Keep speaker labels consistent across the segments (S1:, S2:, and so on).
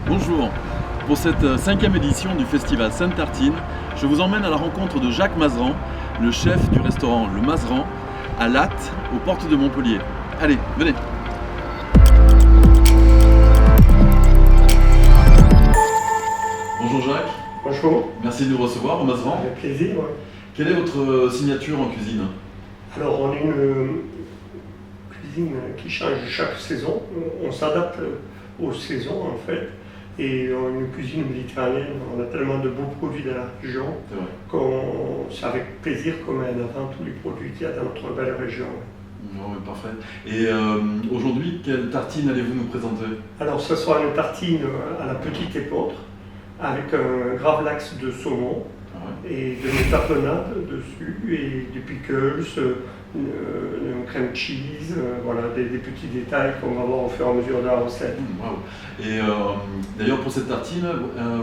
S1: Bonjour, pour cette 5e édition du festival Sainte-Tartine, je vous emmène à la rencontre de Jacques Mazeran, le chef du restaurant Le Mazeran, à Lattes, aux portes de Montpellier. Allez, venez. Bonjour Jacques.
S2: Bonjour.
S1: Merci de nous recevoir au Mazeran.
S2: Avec plaisir. Ouais.
S1: Quelle est votre signature en cuisine?
S2: Alors, on est une cuisine qui change chaque saison. On s'adapte aux saisons, en fait. Et on est une cuisine méditerranéenne. On a tellement de beaux produits dans la région c'est avec plaisir qu'on met en avant tous les produits qu'il y a dans notre belle région.
S1: Oh, parfait. Et aujourd'hui, quelle tartine allez-vous nous présenter?
S2: Alors, ce sera une tartine à la petite épeautre avec un gravlax de saumon. Et de la tapenade dessus, et du pickles, un crème cheese, voilà, des petits détails qu'on va voir au fur et à mesure de la recette.
S1: Wow. Et d'ailleurs pour cette tartine,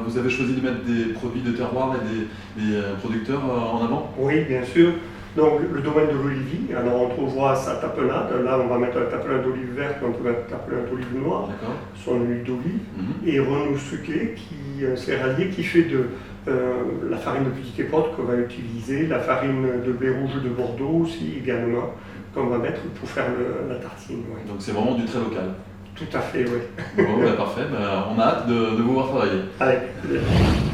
S1: vous avez choisi de mettre des produits de terroir et des producteurs en avant?
S2: Oui, bien sûr. Donc le domaine de l'olivier, alors on trouvera sa tapenade, là on va mettre la tapenade d'olive verte, on peut mettre la tapenade d'olive noire, son huile d'olive, et Renaud Suquet, qui est un céréalier qui fait de la farine de petite épeautre qu'on va utiliser, la farine de blé rouge de Bordeaux aussi également, qu'on va mettre pour faire la tartine. Ouais.
S1: Donc c'est vraiment du très local.
S2: Tout à fait, oui.
S1: Bon, bah, parfait, bah, on a hâte de vous voir travailler.
S2: Allez.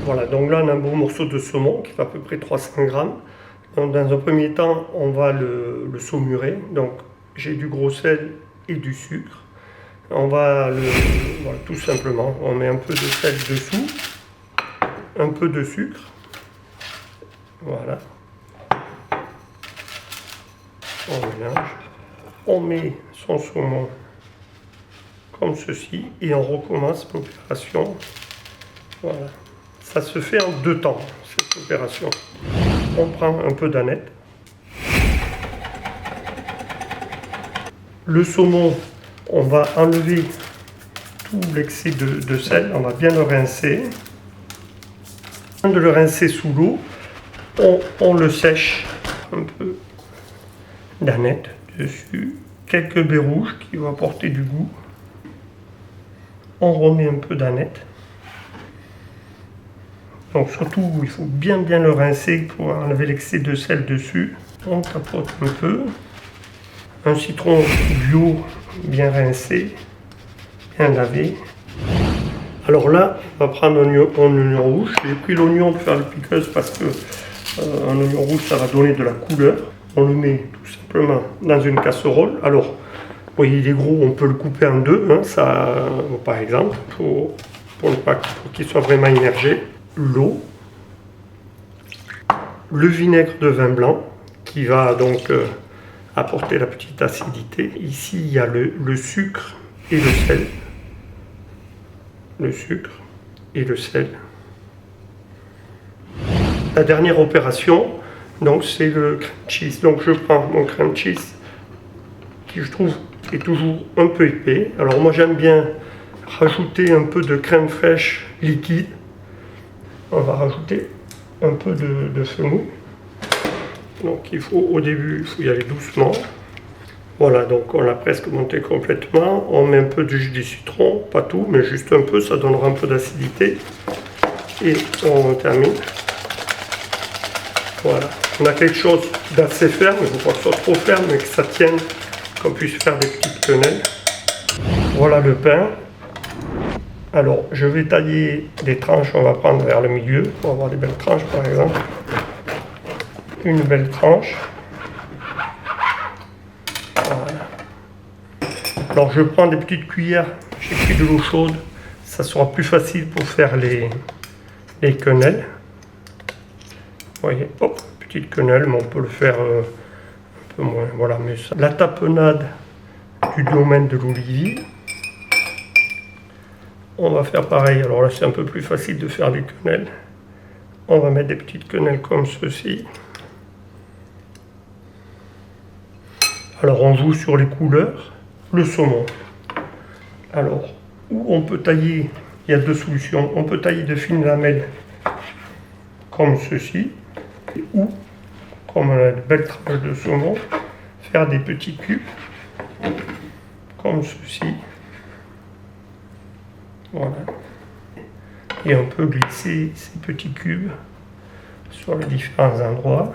S2: Voilà, donc là on a un beau morceau de saumon qui fait à peu près 300 grammes. Donc, dans un premier temps, on va le saumurer. Donc j'ai du gros sel et du sucre. On va voilà, tout simplement, on met un peu de sel dessous, un peu de sucre. Voilà. On mélange. On met son saumon comme ceci et on recommence l'opération. Voilà. Ça se fait en 2 temps, cette opération. On prend un peu d'aneth. Le saumon, on va enlever tout l'excès de sel, on va bien le rincer. Avant de le rincer sous l'eau, on le sèche un peu d'aneth dessus, quelques baies rouges qui vont apporter du goût. On remet un peu d'aneth. Donc surtout, il faut bien le rincer pour enlever l'excès de sel dessus. On tapote un peu. Un citron bio bien rincé, bien lavé. Alors là, on va prendre un oignon rouge. J'ai pris l'oignon pour faire le pickles parce que un oignon rouge, ça va donner de la couleur. On le met tout simplement dans une casserole. Alors, vous voyez, il est gros, on peut le couper en 2, hein, ça, par exemple, pour qu'il soit vraiment immergé. L'eau, le vinaigre de vin blanc qui va donc apporter la petite acidité. Ici, il y a le sucre et le sel. Le sucre et le sel. La dernière opération, donc c'est le crème cheese. Donc je prends mon crème cheese qui je trouve est toujours un peu épais. Alors moi j'aime bien rajouter un peu de crème fraîche liquide. On va rajouter un peu de semoule. Donc au début, il faut y aller doucement. Voilà, donc on l'a presque monté complètement. On met un peu de jus de citron, pas tout, mais juste un peu, ça donnera un peu d'acidité. Et on termine. Voilà, on a quelque chose d'assez ferme, il ne faut pas que ce soit trop ferme, mais que ça tienne, qu'on puisse faire des petites quenelles. Voilà le pain. Alors, je vais tailler des tranches, on va prendre vers le milieu, pour avoir des belles tranches par exemple. Une belle tranche. Voilà. Alors, je prends des petites cuillères, j'ai pris de l'eau chaude, ça sera plus facile pour faire les quenelles. Vous voyez, hop, petite quenelle, mais on peut le faire un peu moins. Voilà, mais ça. La tapenade du domaine de l'olivier. On va faire pareil, alors là c'est un peu plus facile de faire des quenelles. On va mettre des petites quenelles comme ceci. Alors on joue sur les couleurs. Le saumon. Alors, où on peut tailler, il y a 2 solutions. On peut tailler de fines lamelles comme ceci. Ou, comme on a de belles tranches de saumon, faire des petits cubes comme ceci. Voilà. Et on peut glisser ces petits cubes sur les différents endroits.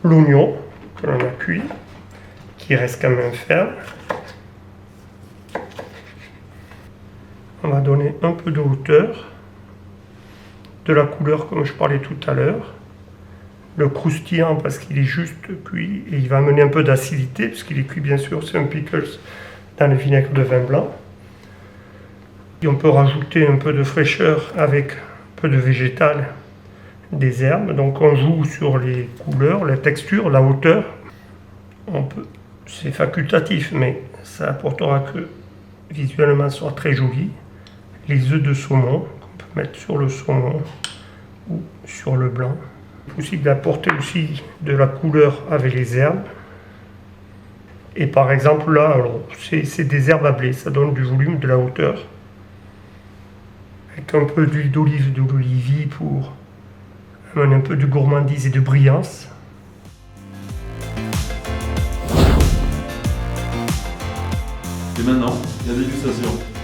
S2: L'oignon que l'on a cuit, qui reste quand même ferme. On va donner un peu de hauteur, de la couleur comme je parlais tout à l'heure. Le croustillant parce qu'il est juste cuit et il va amener un peu d'acidité parce qu'il est cuit bien sûr, c'est un pickles dans le vinaigre de vin blanc. Et on peut rajouter un peu de fraîcheur avec un peu de végétal, des herbes. Donc on joue sur les couleurs, la texture, la hauteur. C'est facultatif mais ça apportera que visuellement soit très joli. Les œufs de saumon qu'on peut mettre sur le saumon ou sur le blanc. Possible d'apporter aussi de la couleur avec les herbes. Et par exemple là, c'est des herbes à blé, ça donne du volume, de la hauteur. Avec un peu d'huile d'olive, de l'olivie pour amener un peu de gourmandise et de brillance.
S1: Et maintenant, la dégustation.